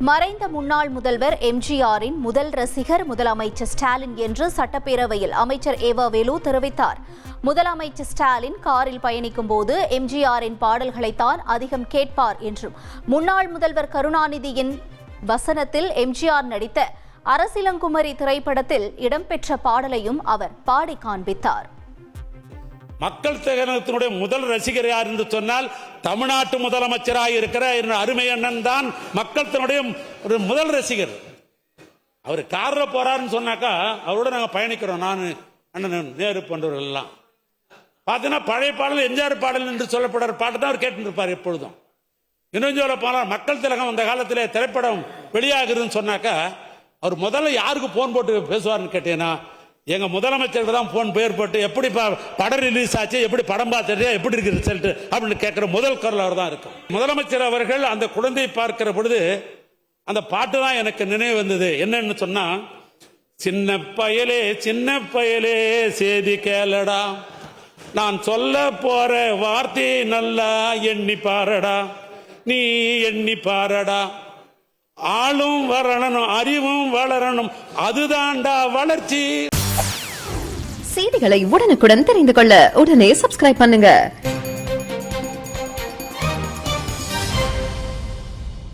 மறைந்த முன்னாள் முதல்வர் எம்ஜிஆரின் முதல் ரசிகர் முதலமைச்சர் ஸ்டாலின் என்று சட்டப்பேரவையில் அமைச்சர் ஏவா வேலு தெரிவித்தார். முதலமைச்சர் ஸ்டாலின் காரில் பயணிக்கும் போது எம்ஜிஆரின் பாடல்களைத்தான் அதிகம் கேட்பார் என்றும், முன்னாள் முதல்வர் கருணாநிதியின் வசனத்தில் எம்ஜிஆர் நடித்த அரசிலங்குமரி திரைப்படத்தில் இடம்பெற்ற பாடலையும் அவர் பாடி காண்பித்தார். மக்கள் திலகத்தினுடைய முதல் ரசிகர் யார் என்று சொன்னால் தமிழ்நாட்டு முதலமைச்சராக இருக்கிற அருமை அண்ணன் தான் மக்கள் திலகத்தினுடைய ஒரு முதல் ரசிகர். அவர் காரில் போறாருன்னு சொன்னாக்கா அவரோட நாங்கள் பயணிக்கிறோம். நான் அண்ணன் நேரு போன்றவர்கள் எல்லாம் பார்த்தீங்கன்னா பழைய பாடல் எம்ஜிஆர் பாடல் என்று சொல்லப்படுற பாட்டு தான் அவர் கேட்டுருப்பார் எப்பொழுதும். இன்னும் சொல்ல போனால் மக்கள் திலகம் அந்த காலத்தில் திரைப்படம் வெளியாகுதுன்னு சொன்னாக்கா அவர் முதல்ல யாருக்கு போன் போட்டு பேசுவார்னு கேட்டீங்கன்னா எங்க முதலமைச்சருக்கு தான் போன் பேர் போட்டு எப்படி படம் ரிலீஸ் ஆச்சு, எப்படி படம் பார்த்துட்டு எப்படி இருக்கு ரிசல்ட் அப்படின்னு கேட்கிற முதல் குரல் அவர் தான் இருக்கும். முதலமைச்சர் அவர்கள் அந்த குழந்தையை பார்க்கிற பொழுது அந்த பாட்டு தான் எனக்கு நினைவு வந்தது. என்னன்னு சொன்னா, சின்ன பயலே செய்தி கேளடா, நான் சொல்ல போற வார்த்தை நல்லா எண்ணி பாரடா, நீ எண்ணி பாரடா, ஆளும் வரணும் அறிவும் வளரணும் அதுதான்டா வளர்ச்சி. செய்திகளை உடனுக்குடன் தெரிந்து கொள்ள உடனே சப்ஸ்கிரைப் பண்ணுங்க.